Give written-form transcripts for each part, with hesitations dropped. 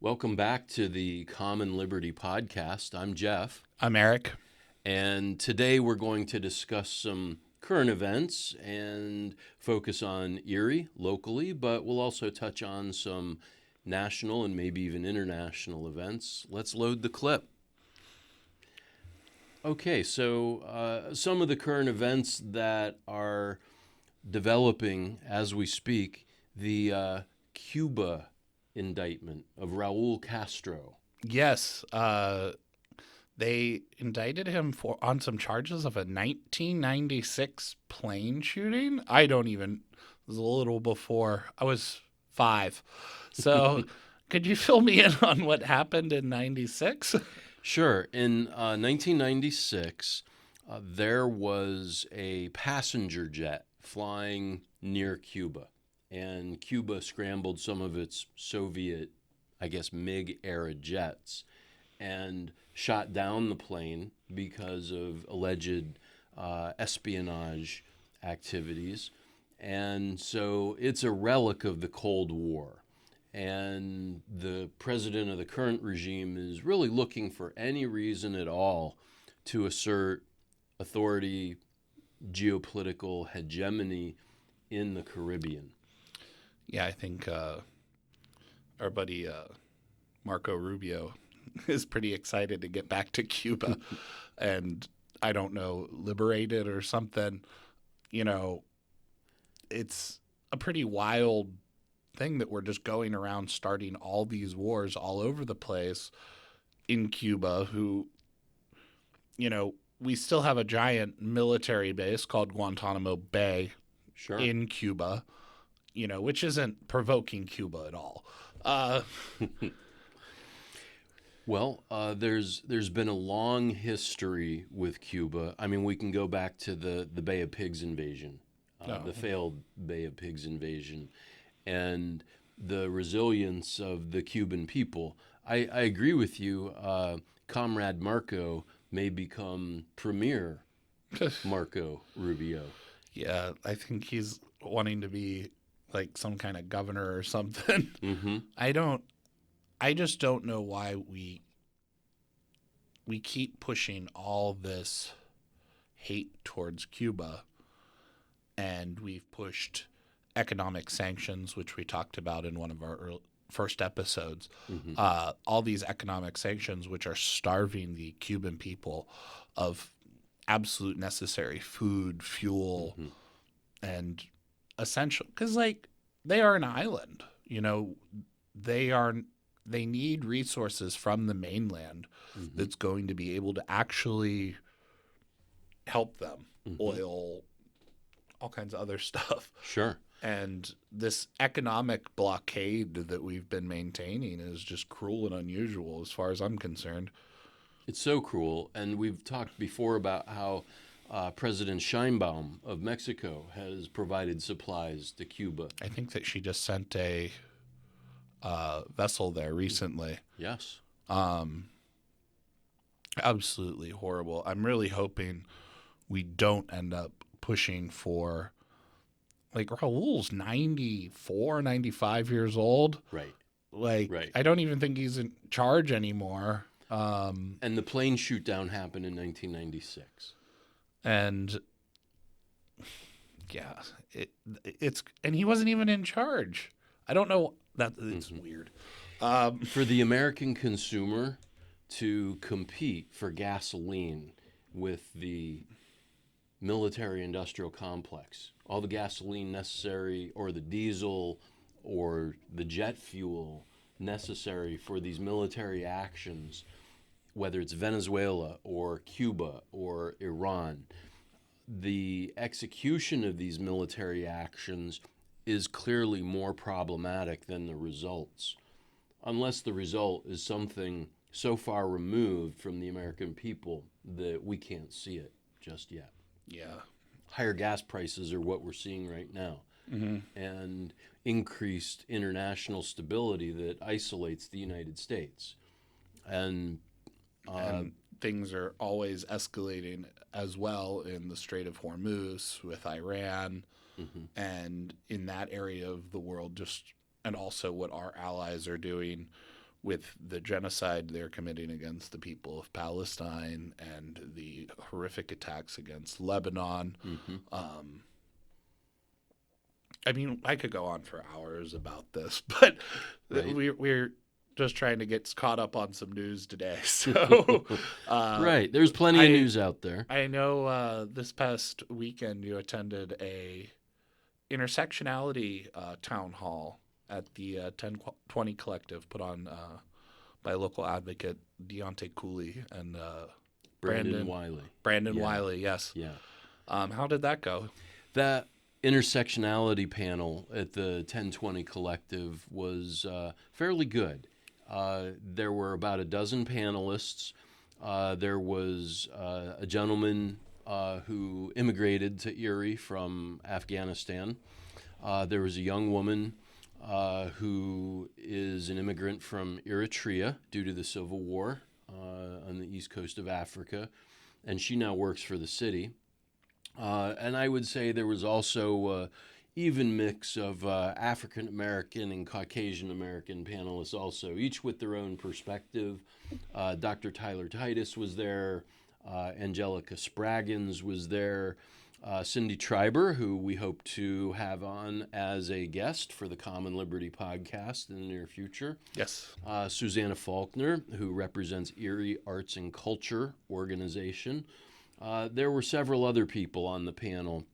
Welcome back to the Common Liberty Podcast. I'm Geoff, I'm Eric. and today we're going to discuss some current events and focus on Erie locally, but we'll also touch on some national and maybe even international events. Let's load the clip. Okay, so some of the current events that are developing as we speak, the Cuba indictment of Raul Castro. Yes, they indicted him on some charges of a 1996 plane shooting. It was a little before I was 5. So could you fill me in on what happened in 96? Sure. In 1996, there was a passenger jet flying near Cuba, and Cuba scrambled some of its Soviet, MiG-era jets and shot down the plane because of alleged espionage activities. And so it's a relic of the Cold War. And the president of the current regime is really looking for any reason at all to assert authority, geopolitical hegemony in the Caribbean. Yeah, I think our buddy Marco Rubio is pretty excited to get back to Cuba and, I don't know, liberate it or something. You know, it's a pretty wild thing that we're just going around starting all these wars all over the place in Cuba, who, we still have a giant military base called Guantanamo Bay in Cuba, which isn't provoking Cuba at all. Well, there's been a long history with Cuba. I mean, we can go back to the Bay of Pigs invasion, the failed Bay of Pigs invasion, and the resilience of the Cuban people. I agree with you. Comrade Marco may become Premier Marco Rubio. Yeah, I think he's wanting to be like some kind of governor or something. Mm-hmm. I just don't know why we keep pushing all this hate towards Cuba, and we've pushed economic sanctions, which we talked about in one of our first episodes. Mm-hmm. All these economic sanctions, which are starving the Cuban people of absolute necessary food, fuel, and essential, because they are an island. They need resources from the mainland that's going to be able to actually help them. Oil, all kinds of other stuff. Sure. And this economic blockade that we've been maintaining is just cruel and unusual as far as I'm concerned. It's so cruel. And we've talked before about how President Sheinbaum of Mexico has provided supplies to Cuba. I think that she just sent a vessel there recently. Yes. Absolutely horrible. I'm really hoping we don't end up pushing for, Raul's 94, 95 years old. Right. Right. I don't even think he's in charge anymore. And the plane shoot down happened in 1996. And yeah, and he wasn't even in charge. I don't know. It's weird. For the American consumer to compete for gasoline with the military-industrial complex, all the gasoline necessary or the diesel or the jet fuel necessary for these military actions, whether it's Venezuela or Cuba or Iran, the execution of these military actions is clearly more problematic than the results, unless the result is something so far removed from the American people that we can't see it just yet. Yeah. Higher gas prices are what we're seeing right now, and increased international stability that isolates the United States. And things are always escalating as well in the Strait of Hormuz with Iran and in that area of the world, and also what our allies are doing with the genocide they're committing against the people of Palestine and the horrific attacks against Lebanon. I mean, I could go on for hours about this, but Right. we're just trying to get caught up on some news today. So, Right. There's plenty of news out there. I know this past weekend you attended a intersectionality town hall at the 1020 Collective put on by local advocate Deontay Cooley and Brandon Wiley. Brandon Yeah. Wiley, yes. Yeah. How did that go? That intersectionality panel at the 1020 Collective was fairly good. There were about a dozen panelists. There was a gentleman who immigrated to Erie from Afghanistan. There was a young woman who is an immigrant from Eritrea due to the civil war on the east coast of Africa, and she now works for the city. And I would say there was also even mix of African American and Caucasian American panelists also, each with their own perspective. Dr. Tyler Titus was there. Angelica Spraggins was there. Cindy Triber, who we hope to have on as a guest for the Common Liberty podcast in the near future. Yes. Susanna Faulkner, who represents Erie Arts and Culture Organization. There were several other people on the panel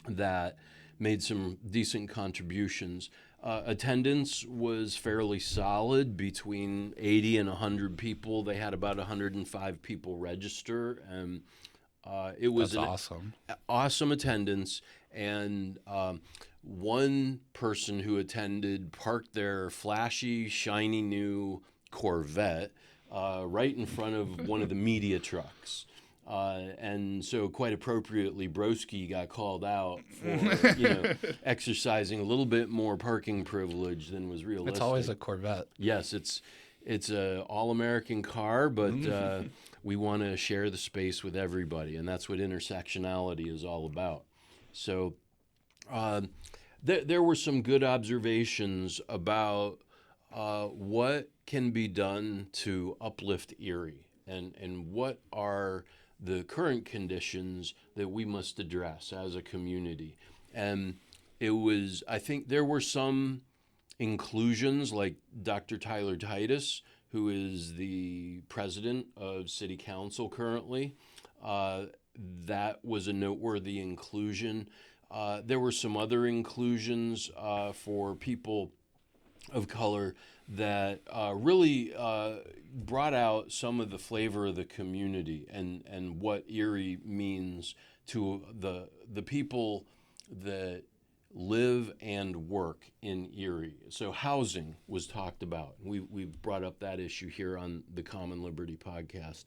that made some decent contributions. Attendance was fairly solid, between 80 and 100 people. They had about 105 people register, and it was That's awesome attendance. And one person who attended parked their flashy, shiny new Corvette right in front of one of the media trucks. And so quite appropriately, Broski got called out for, exercising a little bit more parking privilege than was realistic. It's always a Corvette. Yes, it's a all-American car, but we want to share the space with everybody, and that's what intersectionality is all about. So there were some good observations about what can be done to uplift Erie, and what are the current conditions that we must address as a community. And I think there were some inclusions, like Dr. Tyler Titus, who is the president of City Council currently. That was a noteworthy inclusion. There were some other inclusions for people of color that really brought out some of the flavor of the community and what Erie means to the people that live and work in Erie. So housing was talked about. We've brought up that issue here on the Common Liberty podcast.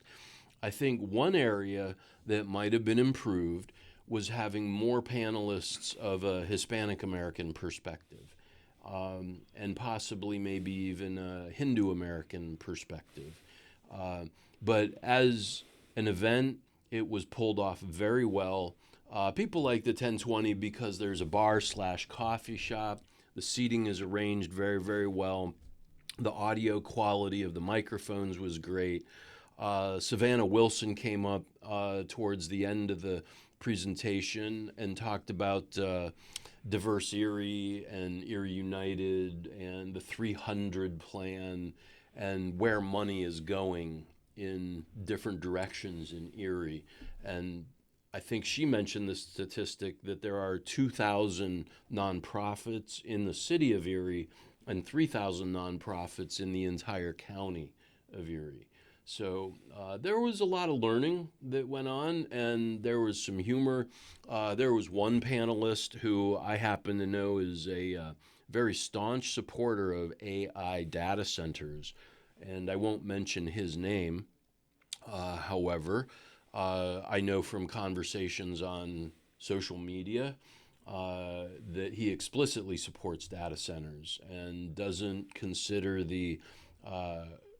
I think one area that might have been improved was having more panelists of a Hispanic American perspective. And possibly maybe even a Hindu American perspective. But as an event, it was pulled off very well. People like the 1020 because there's a bar/coffee shop. The seating is arranged very, very well. The audio quality of the microphones was great. Savannah Wilson came up towards the end of the presentation and talked about Diverse Erie and Erie United and the 300 plan and where money is going in different directions in Erie. And I think she mentioned the statistic that there are 2,000 nonprofits in the city of Erie and 3,000 nonprofits in the entire county of Erie. So there was a lot of learning that went on, and there was some humor. There was one panelist who I happen to know is a very staunch supporter of AI data centers, and I won't mention his name. However, I know from conversations on social media that he explicitly supports data centers and doesn't consider the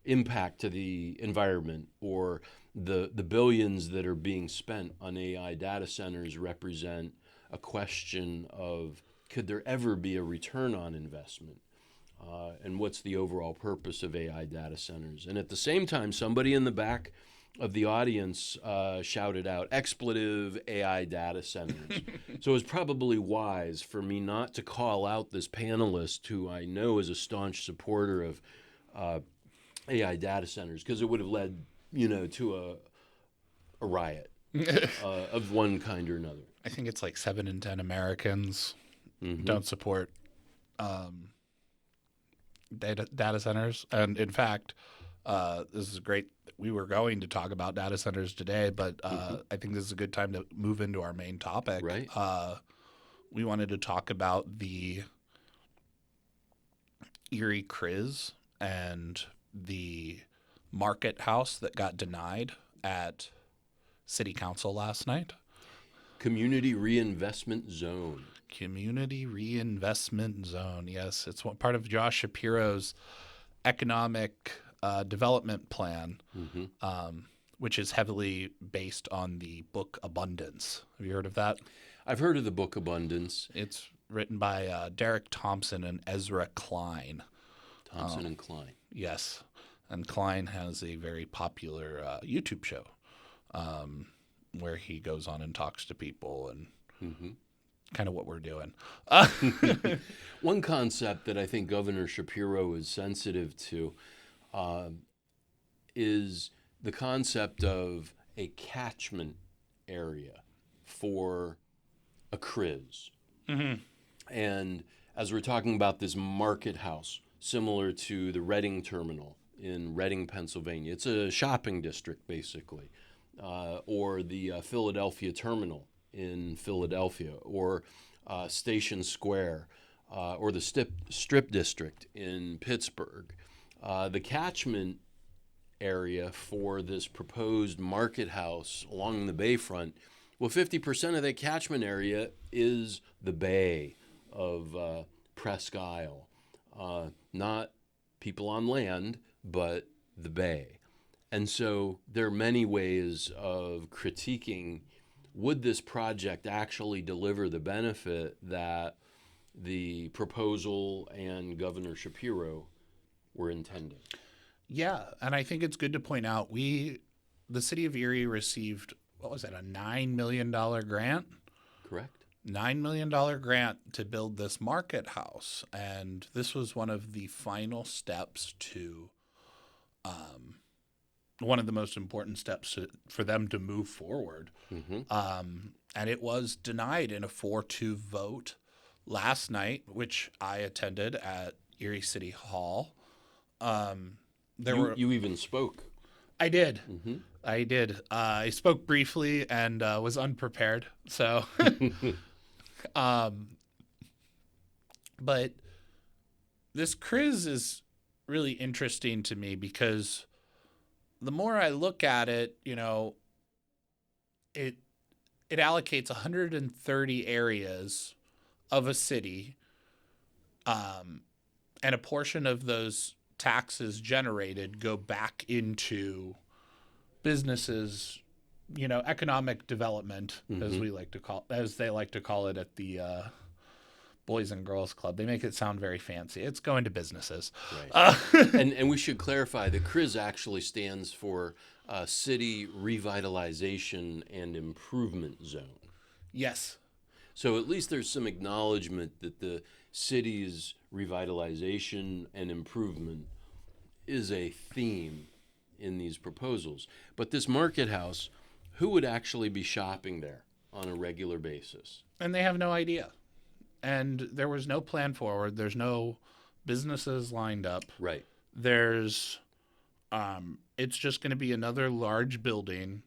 impact to the environment or the billions that are being spent on AI data centers represent a question of could there ever be a return on investment? and what's the overall purpose of AI data centers. And at the same time, somebody in the back of the audience shouted out expletive AI data centers. So it's probably wise for me not to call out this panelist who I know is a staunch supporter of AI data centers, because it would have led, to a riot of one kind or another. I think it's like 7 in 10 Americans don't support data centers. And in fact, this is great. We were going to talk about data centers today, but I think this is a good time to move into our main topic. Right. We wanted to talk about the Erie Criz and the market house that got denied at City Council last night. Community Reinvestment Zone. Community Reinvestment Zone. Yes, it's one part of Josh Shapiro's economic development plan, which is heavily based on the book Abundance. Have you heard of that? I've heard of the book Abundance. It's written by Derek Thompson and Ezra Klein. Thompson and Klein. Yes. And Klein has a very popular YouTube show where he goes on and talks to people and kind of what we're doing. One concept that I think Governor Shapiro is sensitive to is the concept of a catchment area for a CRIZ. And as we're talking about this market house, similar to the Reading Terminal in Reading, Pennsylvania, it's a shopping district basically, or the Philadelphia Terminal in Philadelphia, or Station Square, or the Strip District in Pittsburgh. The catchment area for this proposed market house along the Bayfront, well, 50% of that catchment area is the bay of Presque Isle. Not people on land, but the bay. And so there are many ways of critiquing, would this project actually deliver the benefit that the proposal and Governor Shapiro were intending? Yeah, and I think it's good to point out the city of Erie received, what was that, a $9 million grant? Correct. $9 million grant to build this market house. And this was one of the final steps to, one of the most important steps for them to move forward. And it was denied in a 4-2 vote last night, which I attended at Erie City Hall. You even spoke. I did. I did. I spoke briefly and was unprepared. So, but this CRIZ is really interesting to me because the more I look at it, it allocates 130 areas of a city, and a portion of those taxes generated go back into businesses, economic development, as they like to call it at the Boys and Girls Club. They make it sound very fancy. It's going to businesses. Right. And we should clarify, the CRIZ actually stands for City Revitalization and Improvement Zone. Yes. So at least there's some acknowledgement that the city's revitalization and improvement is a theme in these proposals. But this market house, who would actually be shopping there on a regular basis? And they have no idea. And there was no plan forward. There's no businesses lined up. Right. There's, it's just going to be another large building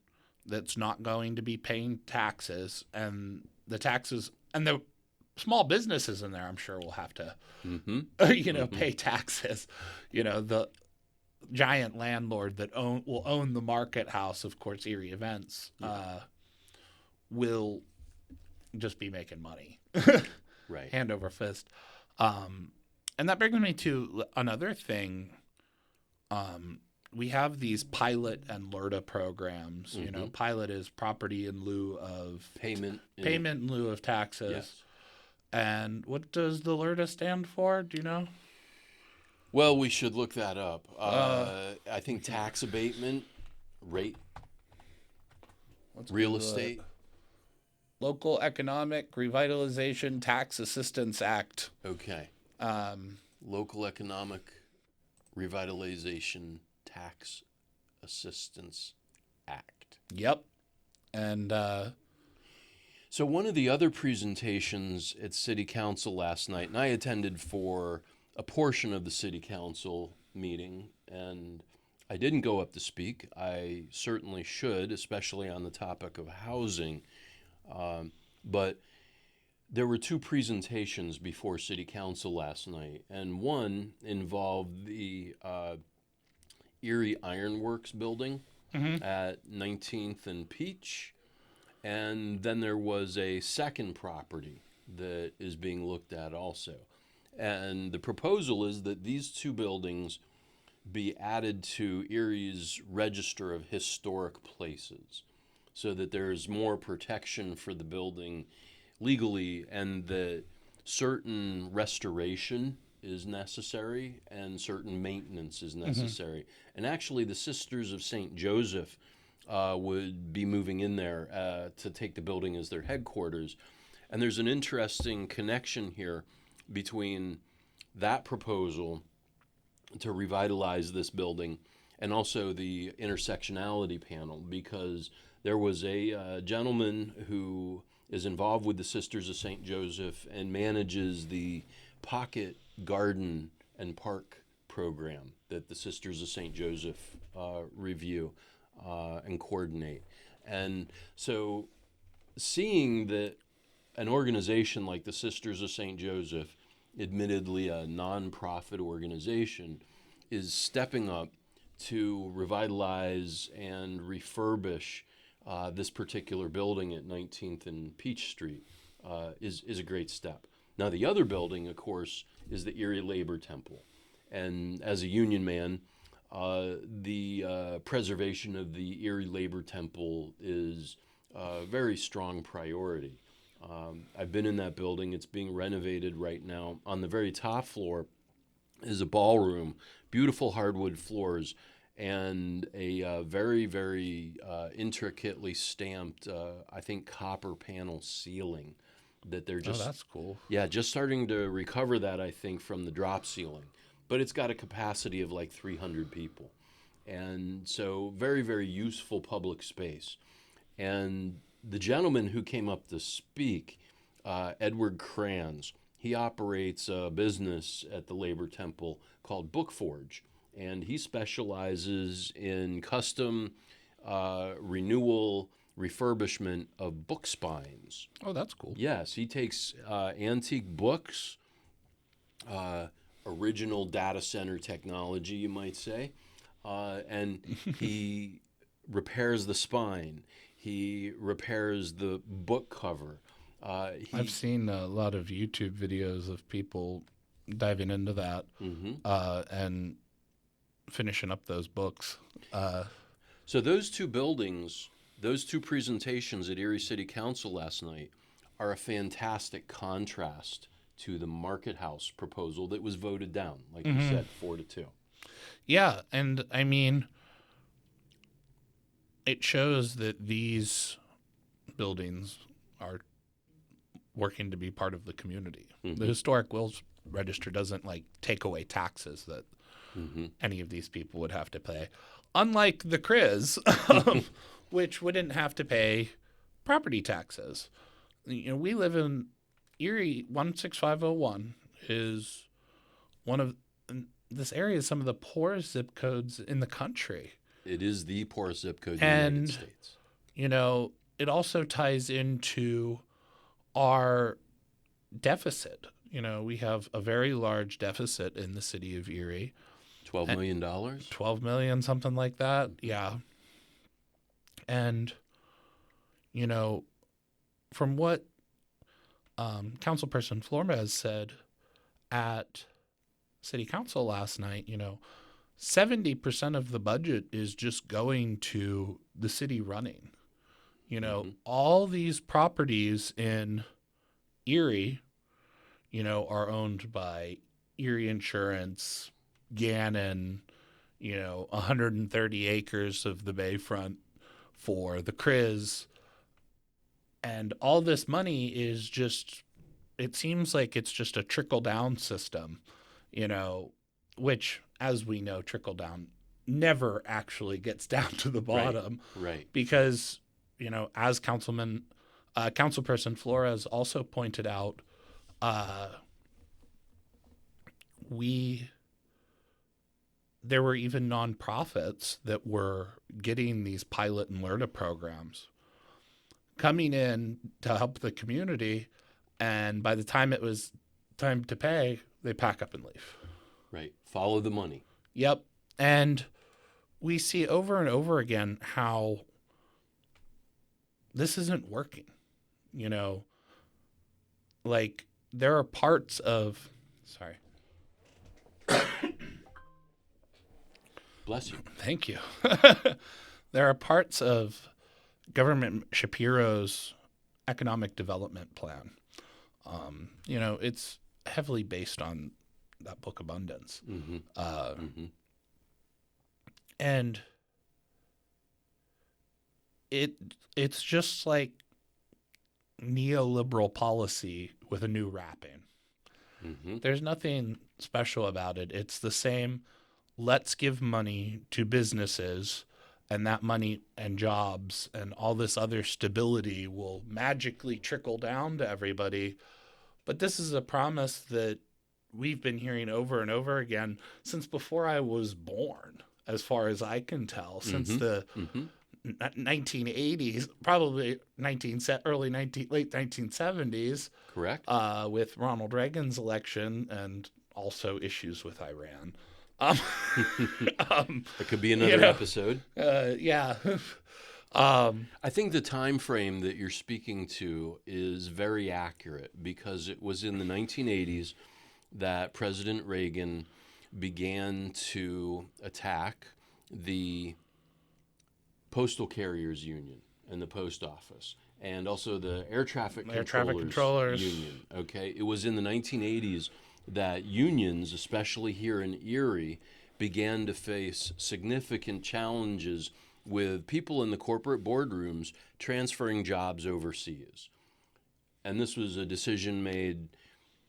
that's not going to be paying taxes. And the taxes, and the small businesses in there, I'm sure will have to, pay taxes. The giant landlord that will own the market house, of course, Erie Events, will just be making money. Right. Hand over fist. And that brings me to another thing. We have these pilot and LERTA programs. Pilot is property in lieu of payment in lieu of taxes. Yes. And what does the LERTA stand for? Do you know? Well, we should look that up. I think tax abatement, rate, Let's real Google it. estate. Local Economic Revitalization Tax Assistance Act. Okay. Um, Local Economic Revitalization Tax Assistance Act. yep. And So one of the other presentations at City Council last night, and I attended for a portion of the City Council meeting, and I didn't go up to speak. I certainly should, especially on the topic of housing. But there were two presentations before City Council last night, and one involved the Erie Ironworks building at 19th and Peach. And then there was a second property that is being looked at also. And the proposal is that these two buildings be added to Erie's Register of Historic Places so that there's more protection for the building legally, and that certain restoration is necessary and certain maintenance is necessary. And actually, the Sisters of St. Joseph would be moving in there to take the building as their headquarters. And there's an interesting connection here between that proposal to revitalize this building and also the intersectionality panel, because there was a gentleman who is involved with the Sisters of St. Joseph and manages the Pocket Garden and Park program that the Sisters of St. Joseph review and coordinate. And so seeing that an organization like the Sisters of St. Joseph, admittedly a nonprofit organization, is stepping up to revitalize and refurbish this particular building at 19th and Peach Street is a great step. Now, the other building, of course, is the Erie Labor Temple. And as a union man, the preservation of the Erie Labor Temple is a very strong priority. I've been in that building. It's being renovated right now. On the very top floor is a ballroom, beautiful hardwood floors, and a very, very intricately stamped, I think, copper panel ceiling that they're just... Oh, that's cool. Yeah, just starting to recover that, I think, from the drop ceiling. But it's got a capacity of like 300 people. And so very, very useful public space. And the gentleman who came up to speak, Edward Kranz, he operates a business at the Labor Temple called Bookforge. And he specializes in custom renewal refurbishment of book spines. Oh, that's cool. Yes, he takes antique books, original data center technology, you might say, and he repairs the spine. He repairs the book cover. I've seen a lot of YouTube videos of people diving into that and finishing up those books. So those two buildings, those two presentations at Erie City Council last night are a fantastic contrast to the Market House proposal that was voted down, like you said, 4-2. Yeah, and I mean, it shows that these buildings are working to be part of the community. The Historic Wills Register doesn't like take away taxes that any of these people would have to pay, unlike the CRIS, which wouldn't have to pay property taxes. You know, we live in Erie. 16501 is one of this area is some of the poorest zip codes in the country. It is the poorest zip code in the United States. You know, it also ties into our deficit. You know, we have a very large deficit in the city of Erie. $12 million? $12 million, something like that. Yeah. And, you know, from what Councilperson Flores said at City Council last night, you know, 70% of the budget is just going to the city running. You know, all these properties in Erie, you know, are owned by Erie Insurance, Gannon, 130 acres of the Bayfront for the Criz. And all this money is just, it seems like it's just a trickle down system, which, as we know, trickle down never actually gets down to the bottom. Right. Because, as Councilperson Flores also pointed out, there were even nonprofits that were getting these pilot and learner programs coming in to help the community, and by the time it was time to pay, they pack up and leave. Right. Follow the money. Yep. And we see over and over again how this isn't working. Like, there are parts of... Sorry. Bless you. Thank you. There are parts of Government Shapiro's economic development plan. It's heavily based on that book Abundance. And it's just like neoliberal policy with a new wrapping. There's nothing special about it. It's the same, let's give money to businesses, and that money and jobs and all this other stability will magically trickle down to everybody. But this is a promise that we've been hearing over and over again since before I was born, as far as I can tell, since the 1980s, probably late 1970s. Correct. With Ronald Reagan's election and also issues with Iran. It could be another episode. Yeah. I think the time frame that you're speaking to is very accurate, because it was in the 1980s that President Reagan began to attack the Postal Carriers Union and the post office, and also the Air Traffic Controllers Union. Okay, it was in the 1980s that unions, especially here in Erie, began to face significant challenges with people in the corporate boardrooms transferring jobs overseas. And this was a decision made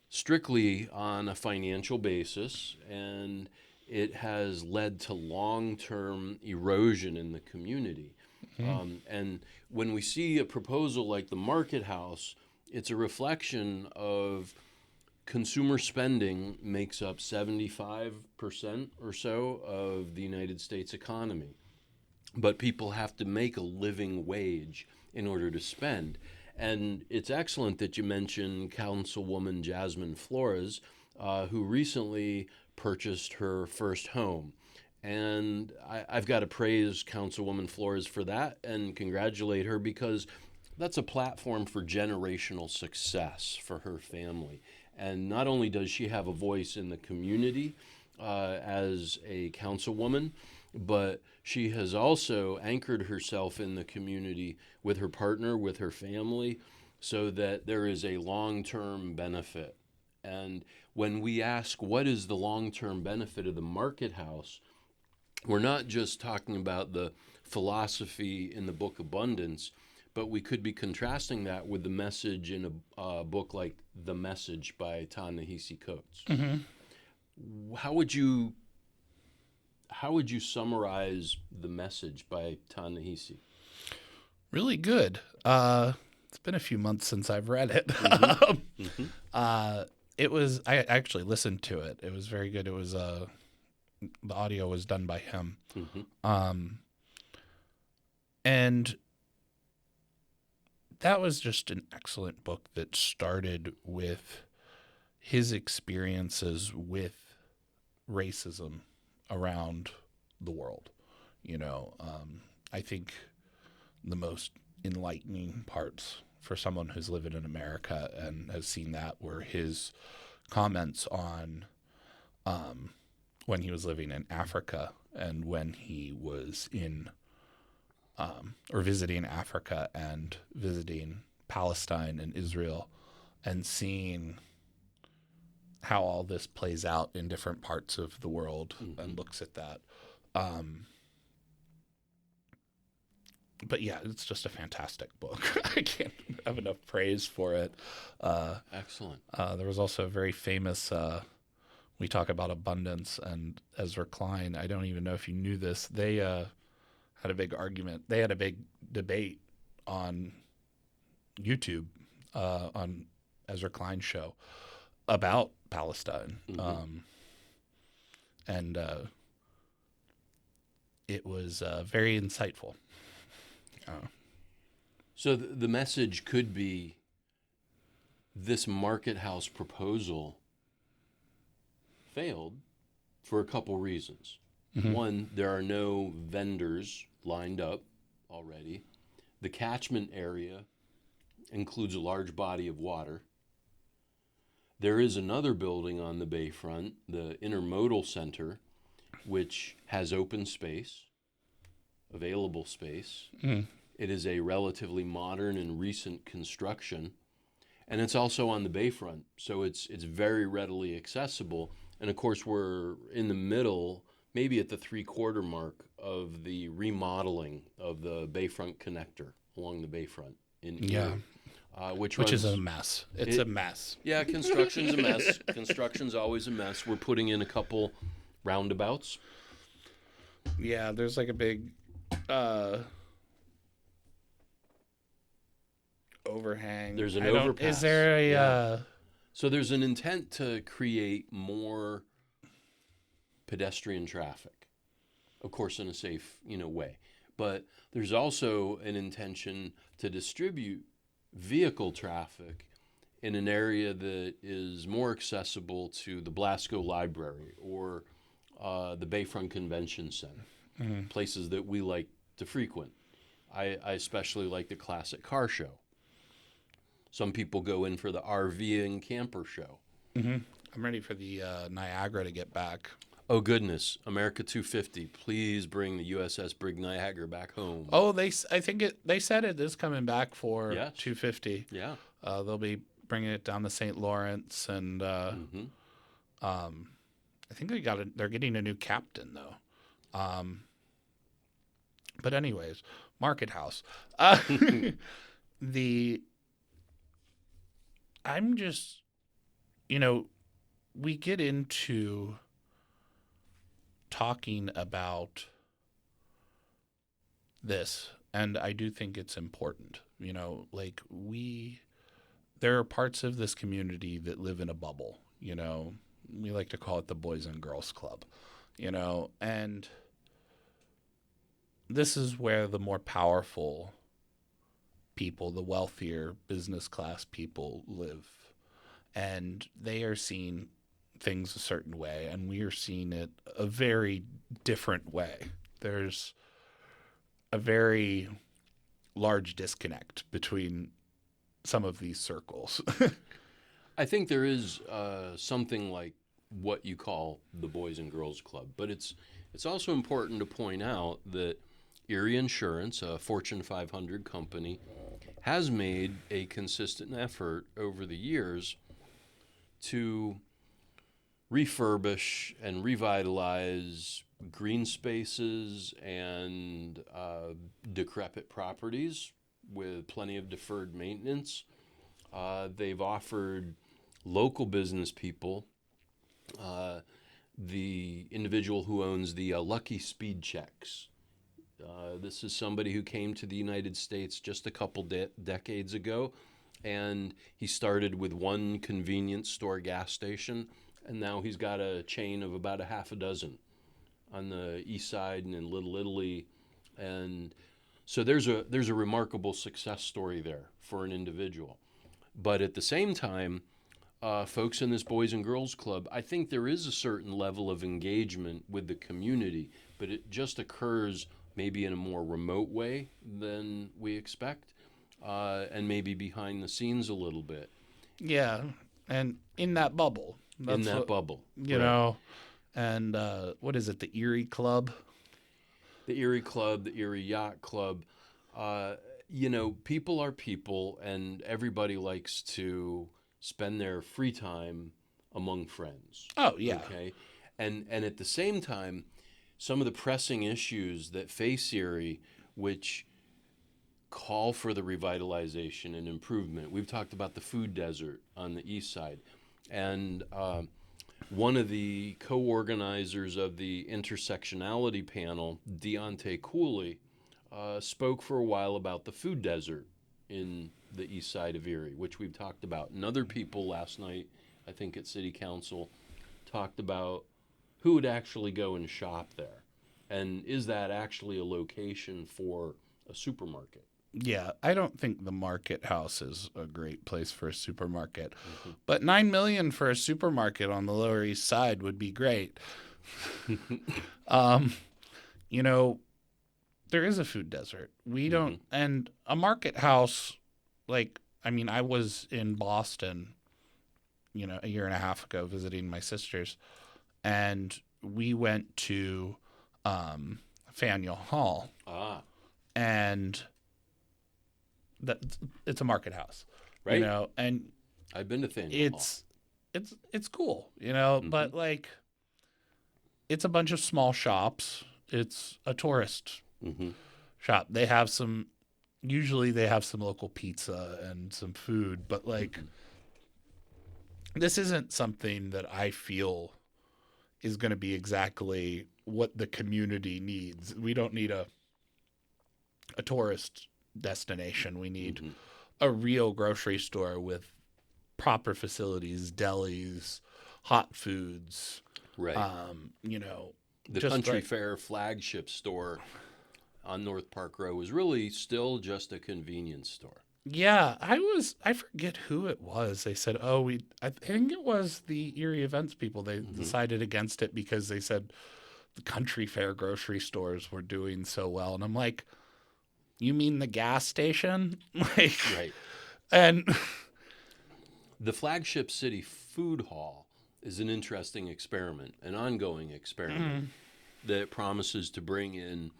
strictly on a financial basis, and it has led to long-term erosion in the community. And when we see a proposal like the Market House, it's a reflection of consumer spending makes up 75% or so of the United States economy. But people have to make a living wage in order to spend. And it's excellent that you mentioned Councilwoman Jasmine Flores, who recently purchased her first home. And I've got to praise Councilwoman Flores for that and congratulate her, because that's a platform for generational success for her family. And not only does she have a voice in the community as a councilwoman, but she has also anchored herself in the community with her partner, with her family, so that there is a long-term benefit. And when we ask what is the long-term benefit of the Market House, we're not just talking about the philosophy in the book Abundance, but we could be contrasting that with the message in a book like The Message by Ta-Nehisi Coates. How would you summarize The Message by Ta-Nehisi? Really good. It's been a few months since I've read it. It was, I actually listened to it. It was very good. It was, the audio was done by him. And that was just an excellent book that started with his experiences with racism around the world. I think the most enlightening parts for someone who's lived in America and has seen that were his comments on when he was living in Africa and when he was in or visiting Africa and visiting Palestine and Israel, and seeing how all this plays out in different parts of the world Mm-hmm. and looks at that. But yeah, it's just a fantastic book. I can't have enough praise for it. Excellent. There was also a very famous, we talk about abundance, and Ezra Klein, I don't even know if you knew this, they had a big argument. They had a big debate on YouTube, on Ezra Klein's show, about Palestine. Mm-hmm. And it was very insightful. So the message could be this market house proposal failed for a couple reasons. Mm-hmm. One, there are no vendors lined up already. The catchment area includes a large body of water. There is another building on the Bayfront, the Intermodal Center, which has open space, available space. Mm. It is a relatively modern and recent construction, and it's also on the Bayfront, so it's very readily accessible. And of course, we're in the middle, maybe at the 3/4 mark of the remodeling of the Bayfront connector along the Bayfront in Erie, which is runs, a mess. It's a mess. yeah, construction's a mess. Construction's always a mess. We're putting in a couple roundabouts. Yeah, there's like a big overhang. There's an overpass. Is there a Yeah. So there's an intent to create more pedestrian traffic, of course, in a safe, way. But there's also an intention to distribute vehicle traffic in an area that is more accessible to the Blasco Library or the Bayfront Convention Center, places that we like to frequent. I especially like the Classic Car Show. Some people go in for the RV and camper show. Mm-hmm. I'm ready for the Niagara to get back. Oh, goodness. America 250, please bring the USS Brig Niagara back home. Oh, they said it is coming back for Yes. 250. Yeah. They'll be bringing it down the St. Lawrence, and I think they're getting a new captain, though. But anyways, Market House. I'm just, we get into talking about this, and I do think it's important. There are parts of this community that live in a bubble. We like to call it the Boys and Girls Club. And this is where the more powerful people, the wealthier business class people live. And they are seeing things a certain way, and we are seeing it a very different way. There's a very large disconnect between some of these circles. I think there is something like what you call the Boys and Girls Club, but it's also important to point out that Erie Insurance, a Fortune 500 company, has made a consistent effort over the years to refurbish and revitalize green spaces and decrepit properties with plenty of deferred maintenance. They've offered local business people, the individual who owns the Lucky Speed Checks. This is somebody who came to the United States just a couple decades ago, and he started with one convenience store gas station, and now he's got a chain of about a half a dozen on the east side and in Little Italy. And so there's a remarkable success story there for an individual. But at the same time, folks in this Boys and Girls Club, I think there is a certain level of engagement with the community, but it just occurs maybe in a more remote way than we expect, and maybe behind the scenes a little bit. Yeah, and in that bubble. Bubble. You know, and what is it, the Erie Club? The Erie Club, the Erie Yacht Club. People are people, and everybody likes to spend their free time among friends. Oh, yeah. Okay. And at the same time, some of the pressing issues that face Erie, which call for the revitalization and improvement. We've talked about the food desert on the east side. And one of the co-organizers of the intersectionality panel, Deontay Cooley, spoke for a while about the food desert in the east side of Erie, which we've talked about. And other people last night, I think at City Council, talked about who would actually go and shop there. And is that actually a location for a supermarket? Yeah, I don't think the Market House is a great place for a supermarket, but $9 million for a supermarket on the Lower East Side would be great. um, you know, there is a food desert. We don't, and a Market House, like, I mean, I was in Boston, a year and a half ago visiting my sisters, and we went to Faneuil Hall, Ah, and that it's a market house, right. And I've been to Faneuil Hall. it's cool, but like it's a bunch of small shops. It's a tourist shop. Usually they have some local pizza and some food, but like this isn't something that I feel is going to be exactly what the community needs. We don't need a tourist destination. We need a real grocery store with proper facilities, delis, hot foods. Right. The Country Fair flagship store on North Park Row was really still just a convenience store. Yeah, I forget who it was. They said, I think it was the Erie Events people. They decided against it because they said the Country Fair grocery stores were doing so well. And I'm like, you mean the gas station? Right. And the flagship city food hall is an interesting experiment, an ongoing experiment that promises to bring in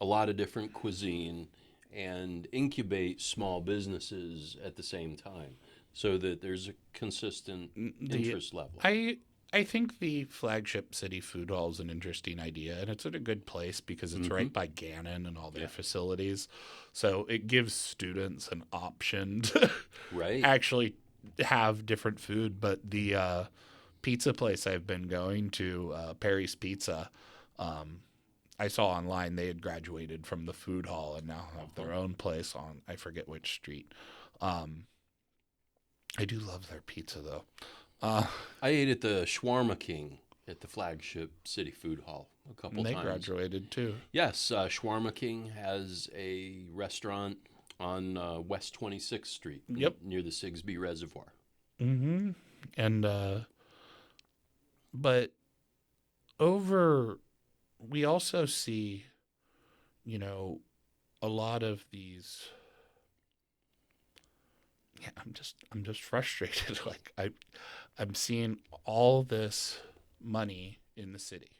a lot of different cuisine and incubate small businesses at the same time so that there's a consistent interest level. I think the flagship city food hall is an interesting idea, and it's at a good place because it's right by Gannon and all their facilities. So it gives students an option to actually have different food. But the pizza place I've been going to, Perry's Pizza, I saw online they had graduated from the food hall and now have their own place on, I forget which street. I do love their pizza, though. I ate at the Shawarma King at the flagship city food hall a couple times. They graduated too. Yes, Shawarma King has a restaurant on West 26th Street near the Sigsbee Reservoir. Mm-hmm. And but we also see, a lot of these. Yeah, I'm just frustrated. Like I'm seeing all this money in the city,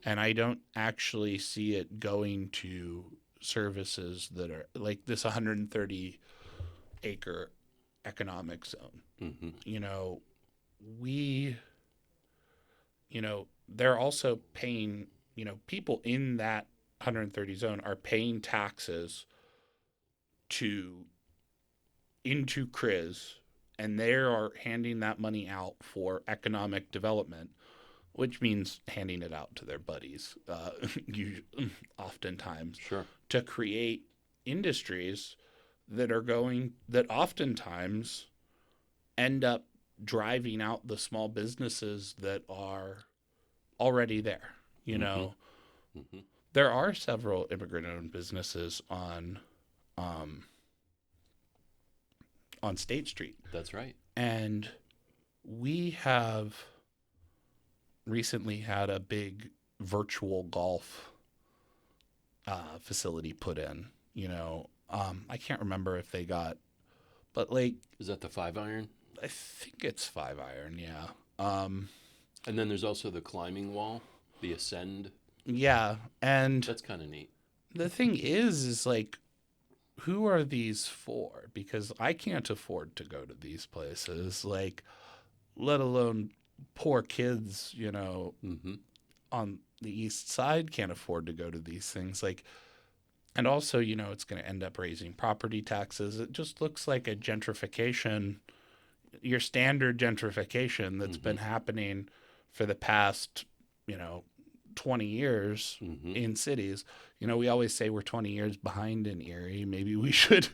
and I don't actually see it going to services that are like this 130 acre economic zone. They're also paying, people in that 130 zone are paying taxes into CRIS, and they are handing that money out for economic development, which means handing it out to their buddies, oftentimes, to create industries that oftentimes end up driving out the small businesses that are already there. There are several immigrant-owned businesses on State Street. That's right. And we have recently had a big virtual golf facility put in. I can't remember if they got, but like, is that the 5-iron? I think it's 5-iron, yeah. And then there's also the climbing wall, the Ascend. Yeah, and that's kind of neat. The thing is like, who are these for? Because I can't afford to go to these places. Like, let alone poor kids, Mm-hmm. on the east side can't afford to go to these things. Like, and also, it's going to end up raising property taxes. It just looks like a gentrification, your standard gentrification that's Mm-hmm. been happening for the past, you know, 20 years Mm-hmm. in cities. We always say we're 20 years behind in Erie. Maybe we should,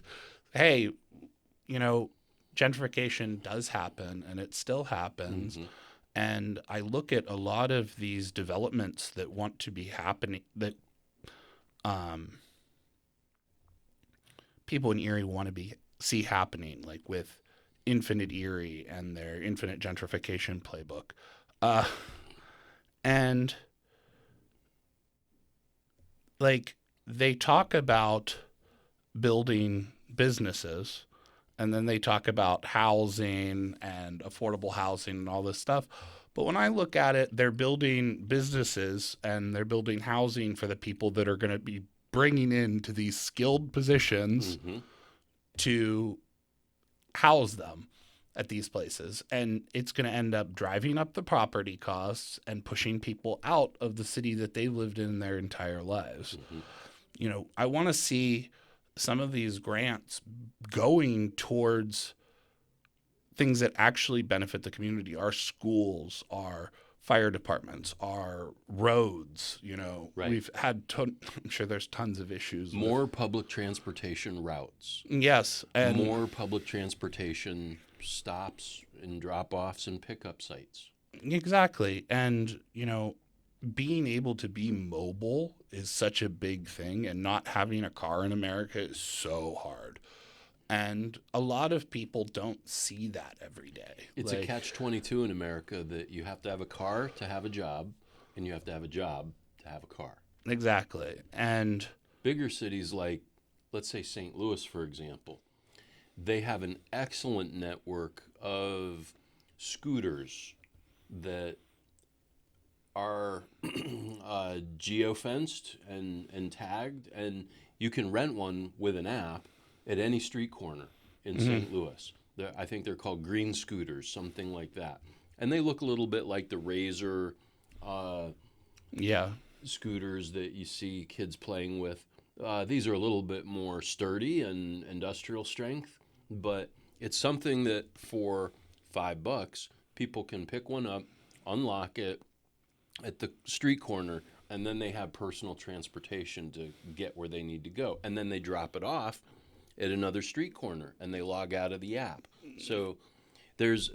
hey, you know, gentrification does happen and it still happens. Mm-hmm. And I look at a lot of these developments that want to be happening, that um, people in Erie want to see happening, like with Infinite Erie and their infinite gentrification playbook. Uh, and like they talk about building businesses, and then they talk about housing and affordable housing and all this stuff. But when I look at it, they're building businesses and they're building housing for the people that are going to be bringing into these skilled positions Mm-hmm. to house them at these places. And it's going to end up driving up the property costs and pushing people out of the city that they lived in their entire lives. Mm-hmm. I want to see some of these grants going towards things that actually benefit the community, our schools, our fire departments, our roads. Right. We've had I'm sure there's tons of issues. More public transportation routes. Yes, and More public transportation stops and drop-offs and pickup sites. exactly. And being able to be mobile is such a big thing, and not having a car in America is so hard. And a lot of people don't see that every day. It's a catch-22 in America that you have to have a car to have a job, and you have to have a job to have a car. Exactly. And Bigger cities like, let's say St. Louis, for example, they have an excellent network of scooters that are geofenced and tagged, and you can rent one with an app at any street corner in St. Louis. I think they're called green scooters, something like that. And they look a little bit like the Razor yeah, scooters that you see kids playing with. These are a little bit more sturdy and industrial strength, but it's something that for $5, people can pick one up, unlock it at the street corner, and then they have personal transportation to get where they need to go. And then they drop it off at another street corner and they log out of the app. So there's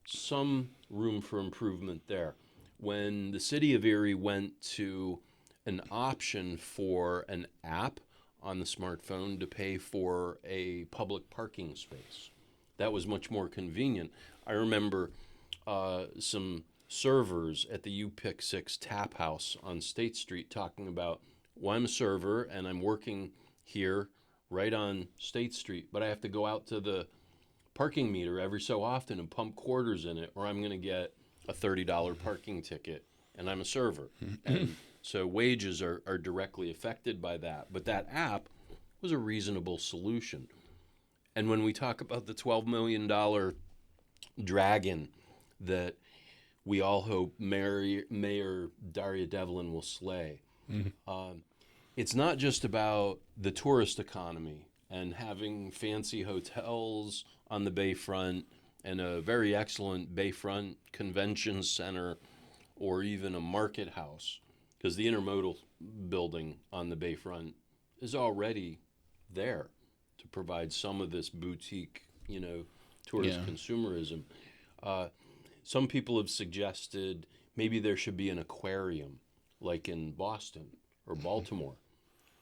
some room for improvement there. When the city of Erie went to an option for an app on the smartphone to pay for a public parking space, that was much more convenient. I remember some servers at the U-Pick 6 Tap House on State Street talking about, well, I'm a server and I'm working here right on State Street, but I have to go out to the parking meter every so often and pump quarters in it, or I'm going to get a $30 parking ticket, and I'm a server. And so wages are directly affected by that. But that app was a reasonable solution. And when we talk about the $12 million dragon that we all hope Mayor Daria Devlin will slay, it's not just about the tourist economy and having fancy hotels on the Bayfront and a very excellent Bayfront convention center or even a market house, because the intermodal building on the Bayfront is already there to provide some of this boutique, tourist consumerism. Some people have suggested maybe there should be an aquarium like in Boston or Baltimore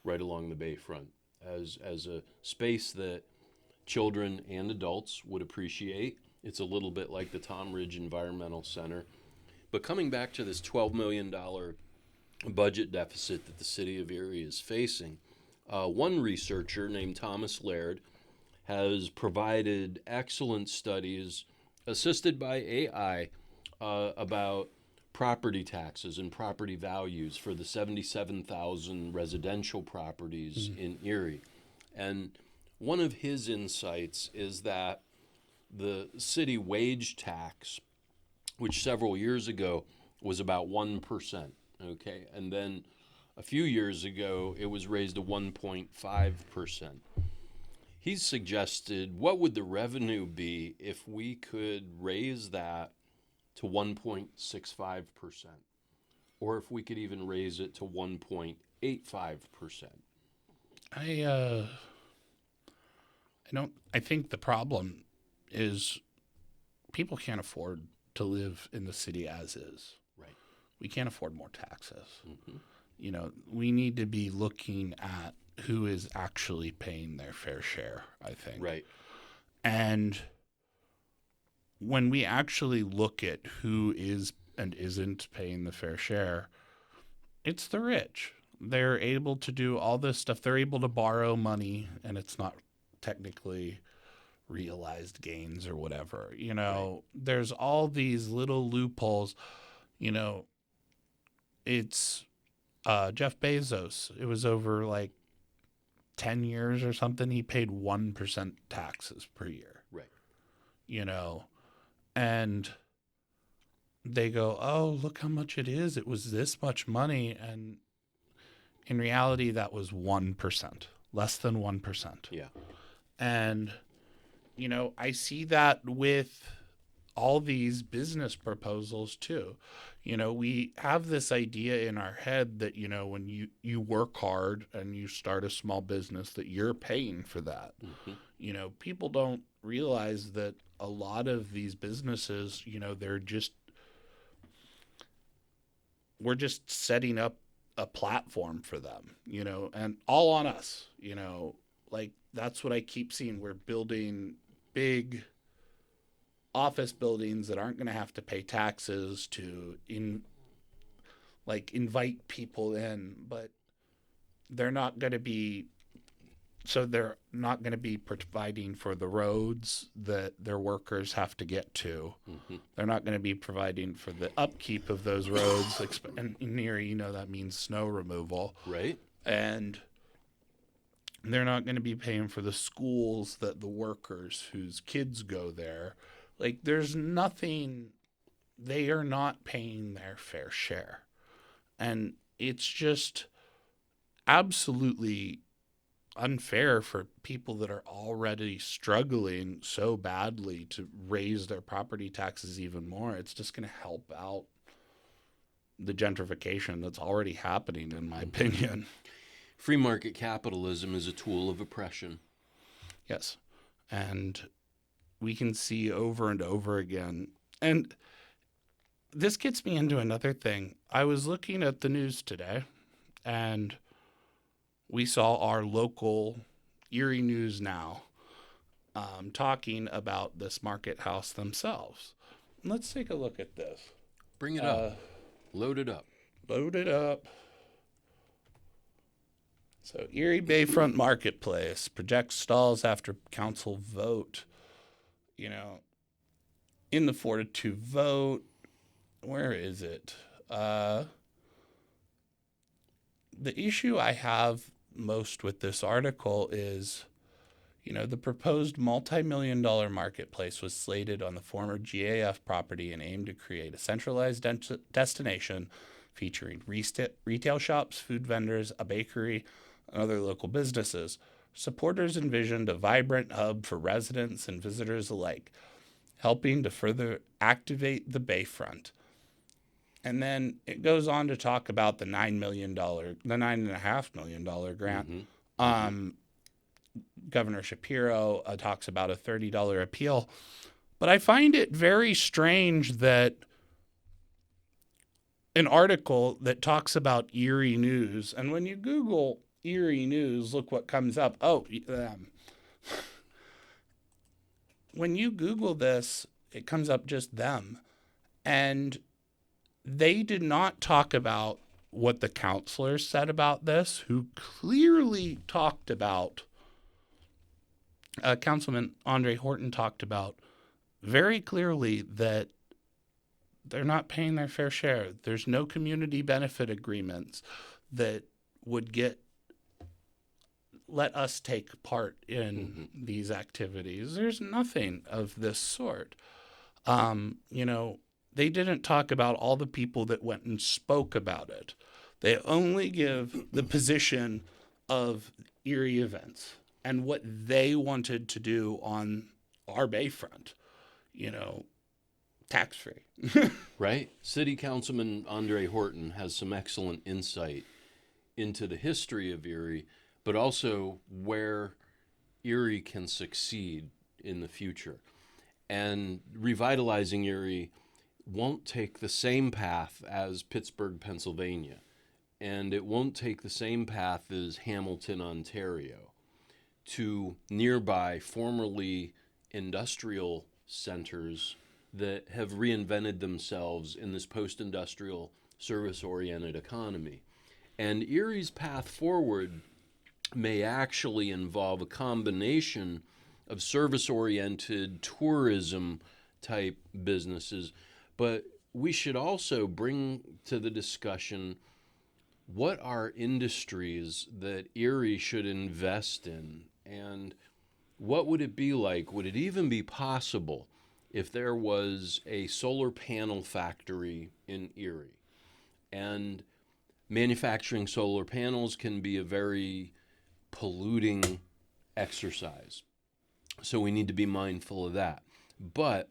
right along the Bayfront as a space that children and adults would appreciate. It's a little bit like the Tom Ridge Environmental Center. But coming back to this $12 million budget deficit that the city of Erie is facing, one researcher named Thomas Laird has provided excellent studies assisted by AI about property taxes and property values for the 77,000 residential properties in Erie. And one of his insights is that The city wage tax, which several years ago was about 1%, okay? And then a few years ago, it was raised to 1.5%. He's suggested, what would the revenue be if we could raise that to 1.65%? Or if we could even raise it to 1.85%? I don't. I think the problem is people can't afford to live in the city as is. Right. We can't afford more taxes. Mm-hmm. We need to be looking at who is actually paying their fair share, I think. Right. And when we actually look at who is and isn't paying the fair share, it's the rich. They're able to do all this stuff. They're able to borrow money, and it's not technically realized gains or whatever. Right. There's all these little loopholes. It's Jeff Bezos. It was over like 10 years or something. He paid 1% taxes per year, Right. And they go, oh, look how much it is. It was this much money. And in reality, that was 1%, less than 1%. Yeah. And, I see that with all these business proposals too. We have this idea in our head that, when you work hard and you start a small business, that you're paying for that. Mm-hmm. People don't realize that a lot of these businesses, we're just setting up a platform for them, and all on us, like that's what I keep seeing. We're building big office buildings that aren't going to have to pay taxes to invite people in, but they're not going to be providing for the roads that their workers have to get to. Mm-hmm. They're not going to be providing for the upkeep of those roads. And in Erie, that means snow removal. Right. And they're not going to be paying for the schools that the workers whose kids go there. Like, there's nothing, they are not paying their fair share. And it's just absolutely unfair for people that are already struggling so badly to raise their property taxes even more. It's just going to help out the gentrification that's already happening, in my opinion. Free market capitalism is a tool of oppression. Yes. And we can see over and over again. And this gets me into another thing. I was looking at the news today, and we saw our local Erie News Now talking about this market house themselves. Let's take a look at this. Bring it up. Load it up. Load it up. So, Erie Bayfront Marketplace projects stalls after council vote. In the 4-2 vote, where is it? The issue I have most with this article is, the proposed multi-million-dollar marketplace was slated on the former GAF property and aimed to create a centralized destination featuring retail shops, food vendors, a bakery, and other local businesses. Supporters envisioned a vibrant hub for residents and visitors alike, helping to further activate the Bayfront. And then it goes on to talk about the $9.5 million grant. Mm-hmm. Governor Shapiro talks about a $30 appeal. But I find it very strange that an article that talks about Erie News, and when you Google Erie News, look what comes up. When you Google this, it comes up just them. And they did not talk about what the counselors said about this, who clearly talked about, Councilman Andre Horton talked about very clearly that they're not paying their fair share. There's no community benefit agreements that would get let us take part in these activities. There's nothing of this sort. They didn't talk about all the people that went and spoke about it. They only give the position of Erie events and what they wanted to do on our Bayfront, tax-free. Right. City Councilman Andre Horton has some excellent insight into the history of Erie, but also where Erie can succeed in the future. And revitalizing Erie won't take the same path as Pittsburgh, Pennsylvania, and it won't take the same path as Hamilton, Ontario, to nearby formerly industrial centers that have reinvented themselves in this post-industrial service-oriented economy. And Erie's path forward may actually involve a combination of service-oriented tourism type businesses, but we should also bring to the discussion what are industries that Erie should invest in, and what would it be like? Would it even be possible if there was a solar panel factory in Erie? And manufacturing solar panels can be a very polluting exercise, so we need to be mindful of that. But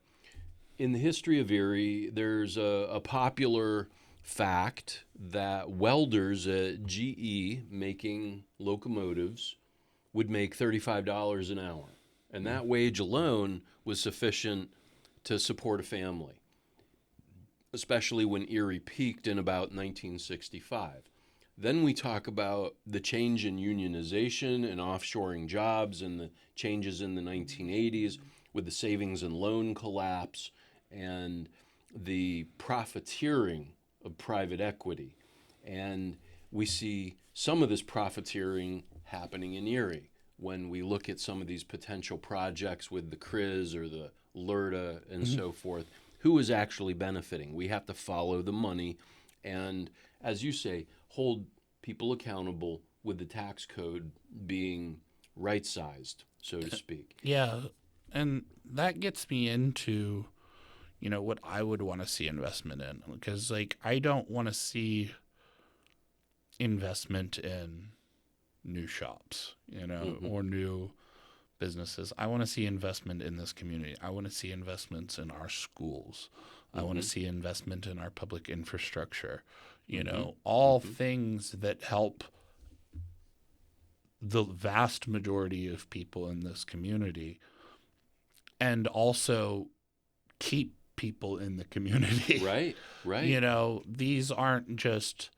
in the history of Erie, there's a popular fact that welders at GE making locomotives would make $35 an hour. And that wage alone was sufficient to support a family, especially when Erie peaked in about 1965. Then we talk about the change in unionization and offshoring jobs and the changes in the 1980s with the savings and loan collapse and the profiteering of private equity. And we see some of this profiteering happening in Erie when we look at some of these potential projects with the CRIZ or the LERTA and so forth. Who is actually benefiting? We have to follow the money and, as you say, hold people accountable with the tax code being right-sized, so to speak. Yeah, and that gets me into, what I would want to see investment in. Because, I don't want to see investment in new shops, or new businesses. I want to see investment in this community. I want to see investments in our schools. I want to see investment in our public infrastructure. All things that help the vast majority of people in this community and also keep people in the community. Right. These aren't just,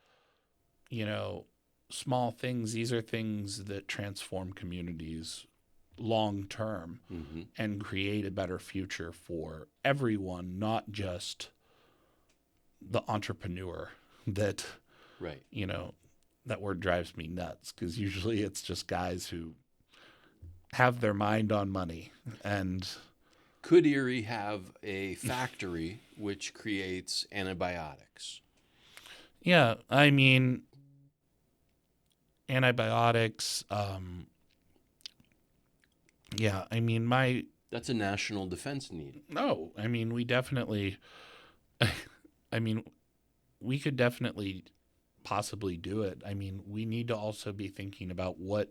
small things. These are things that transform communities long term and create a better future for everyone, not just the entrepreneur that, Right. That word drives me nuts because usually it's just guys who have their mind on money. And could Erie have a factory which creates antibiotics? Yeah, antibiotics. That's a national defense need. No, we definitely. We could definitely possibly do it. We need to also be thinking about what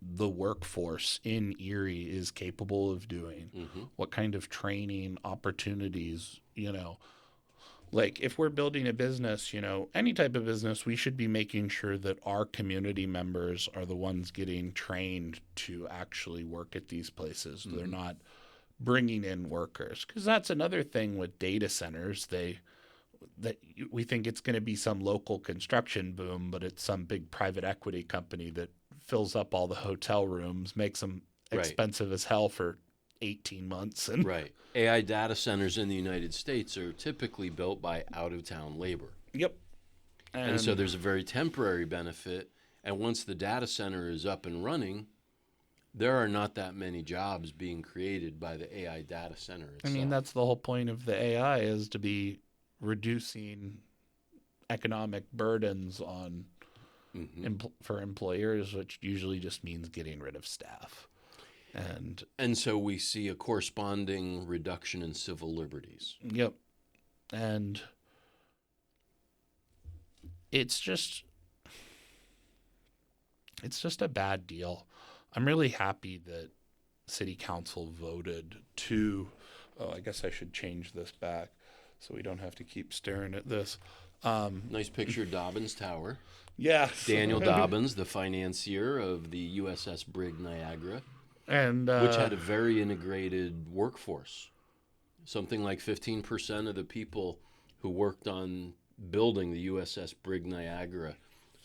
the workforce in Erie is capable of doing. What kind of training opportunities, if we're building a business, any type of business, we should be making sure that our community members are the ones getting trained to actually work at these places. They're not bringing in workers, because that's another thing with data centers. That we think it's going to be some local construction boom, but it's some big private equity company that fills up all the hotel rooms, makes them expensive as hell for 18 months. Right. AI data centers in the United States are typically built by out-of-town labor. Yep. And so there's a very temporary benefit. And once the data center is up and running, there are not that many jobs being created by the AI data center itself. That's the whole point of the AI, is to be reducing economic burdens on for employers, which usually just means getting rid of staff. And so we see a corresponding reduction in civil liberties. Yep. And it's just a bad deal. I'm really happy that City Council voted to, oh, I guess I should change this back so we don't have to keep staring at this. Nice picture, Dobbins Tower. Yeah. Daniel Dobbins, the financier of the USS Brig Niagara, And which had a very integrated workforce. Something like 15% of the people who worked on building the USS Brig Niagara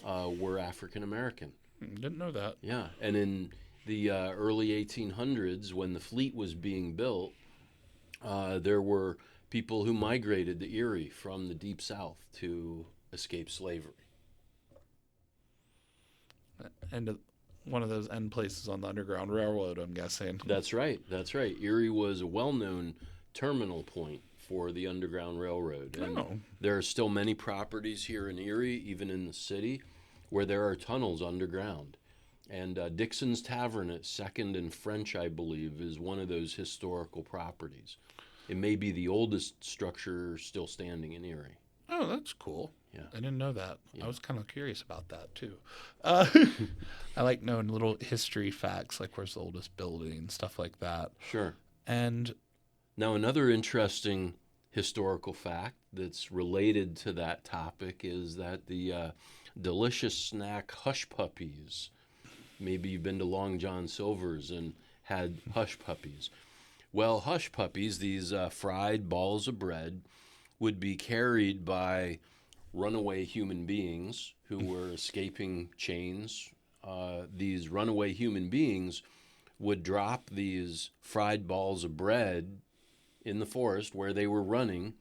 were African American. Didn't know that. Yeah, and in the early 1800s, when the fleet was being built, there were people who migrated to Erie from the Deep South to escape slavery. And one of those end places on the Underground Railroad, I'm guessing. That's right. That's right. Erie was a well-known terminal point for the Underground Railroad. And there are still many properties here in Erie, even in the city, where there are tunnels underground. And Dixon's Tavern at 2nd and French, I believe, is one of those historical properties. It may be the oldest structure still standing in Erie. Oh, that's cool. Yeah. I didn't know that. Yeah. I was kind of curious about that, too. I like knowing little history facts, like where's the oldest building, stuff like that. Sure. And now another interesting historical fact that's related to that topic is that the delicious snack Hush Puppies, maybe you've been to Long John Silver's and had Hush Puppies. Well, Hush Puppies, these fried balls of bread, would be carried by runaway human beings who were escaping chains. These runaway human beings would drop these fried balls of bread in the forest where they were running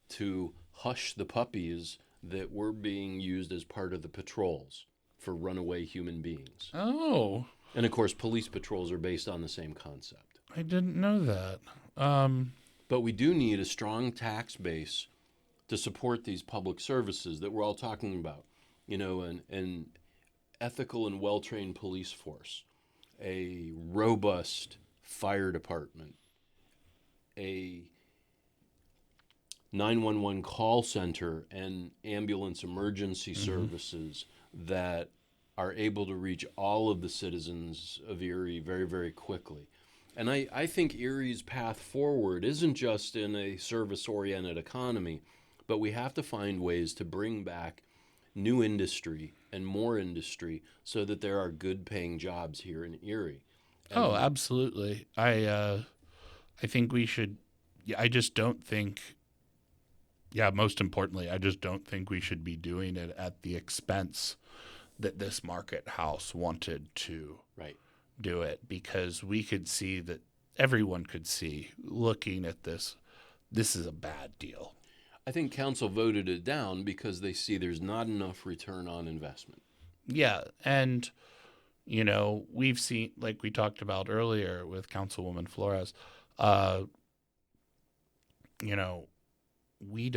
to hush the puppies that were being used as part of the patrols for runaway human beings. Oh. And of course, police patrols are based on the same concept. I didn't know that. But we do need a strong tax base to support these public services that we're all talking about. You know, an ethical and well-trained police force, a robust fire department, a 911 call center and ambulance emergency services that are able to reach all of the citizens of Erie very, very quickly. And I think Erie's path forward isn't just in a service-oriented economy, but we have to find ways to bring back new industry and more industry so that there are good-paying jobs here in Erie. And Absolutely. I think we should. Yeah, I just don't think. Yeah, most importantly, I just don't think we should be doing it at the expense that this market house wanted to do it, because we could see that everyone could see looking at this is a bad deal. I think council voted it down because they see there's not enough return on investment. Yeah, and you know, we've seen, like we talked about earlier with Councilwoman Flores, you know, we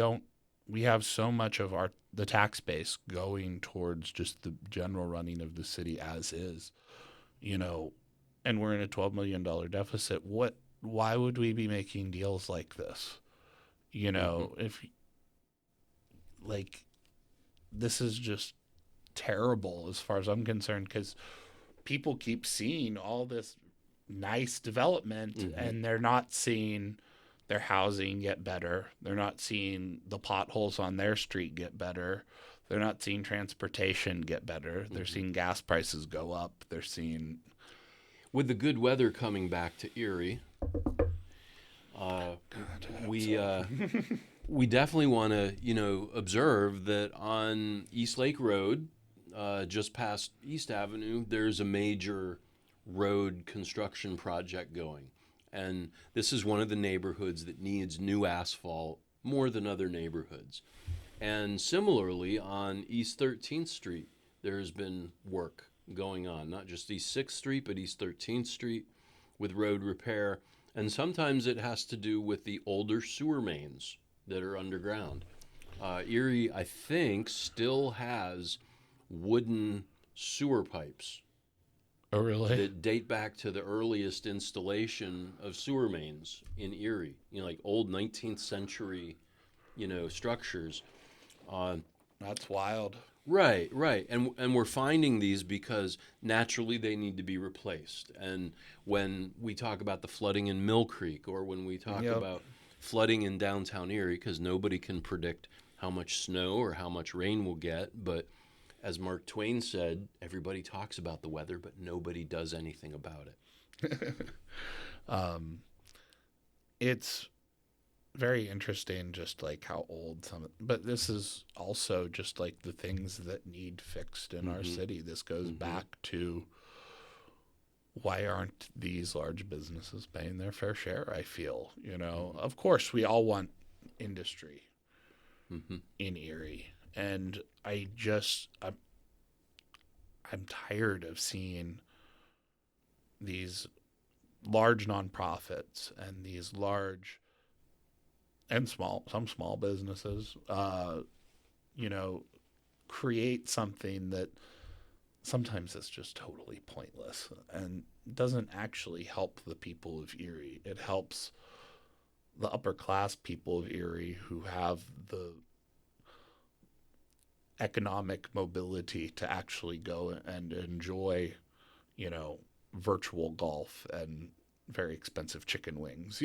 have so much of the tax base going towards just the general running of the city as is, you know, and we're in a $12 million deficit. Why would we be making deals like this? You know, if like, this is just terrible as far as I'm concerned, because people keep seeing all this nice development and they're not seeing their housing get better. They're not seeing the potholes on their street get better. They're not seeing transportation get better. They're seeing gas prices go up. They're seeing... With the good weather coming back to Erie, we definitely want to, you know, observe that on East Lake Road, just past East Avenue, there's a major road construction project going. And this is one of the neighborhoods that needs new asphalt more than other neighborhoods. And similarly, on East 13th Street, there's been work going on, not just East 6th Street, but East 13th Street with road repair. And sometimes it has to do with the older sewer mains that are underground. Erie, I think, still has wooden sewer pipes Oh, really? that date back to the earliest installation of sewer mains in Erie. Like old 19th century, structures. Uh, That's wild. Right, right. And we're finding these because naturally they need to be replaced. And when we talk about the flooding in Mill Creek, or when we talk Yep. about flooding in downtown Erie, because nobody can predict how much snow or how much rain we'll get, but as Mark Twain said, everybody talks about the weather, but nobody does anything about it. Um, it's very interesting just like how old but this is also just like the things that need fixed in our Mm-hmm. city. This goes Mm-hmm. back to why aren't these large businesses paying their fair share, I feel. Mm-hmm. Of course we all want industry Mm-hmm. in Erie, and I'm tired of seeing these large nonprofits and these large and some small businesses, you know, create something that sometimes is just totally pointless and doesn't actually help the people of Erie. It helps the upper class people of Erie who have the economic mobility to actually go and enjoy, you know, virtual golf and very expensive chicken wings.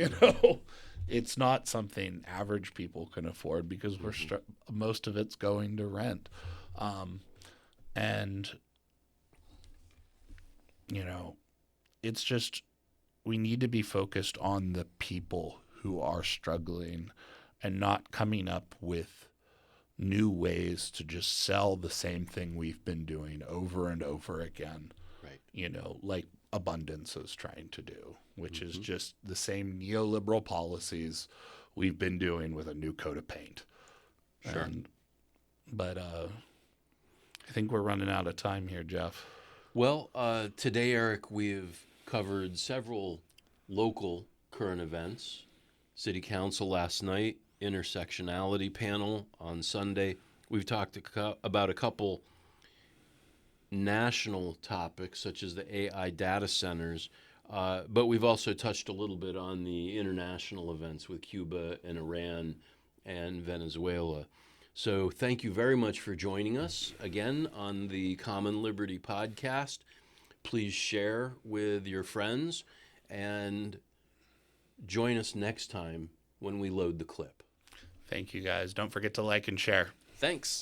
It's not something average people can afford because Mm-hmm. most of it's going to rent. Um, and you know, it's just we need to be focused on the people who are struggling and not coming up with new ways to just sell the same thing we've been doing over and over again, Right. like Abundance is trying to do, which is Mm-hmm. just the same neoliberal policies we've been doing with a new coat of paint. Sure. And but I think we're running out of time here, Geoff. Well, today, Eric, we've covered several local current events. City Council last night, intersectionality panel on Sunday. We've talked about a couple national topics, such as the AI data centers, but we've also touched a little bit on the international events with Cuba and Iran and Venezuela. So, thank you very much for joining us again on the Common Liberty podcast. Please share with your friends and join us next time when we load the clip. Thank you guys. Don't forget to like and share. Thanks.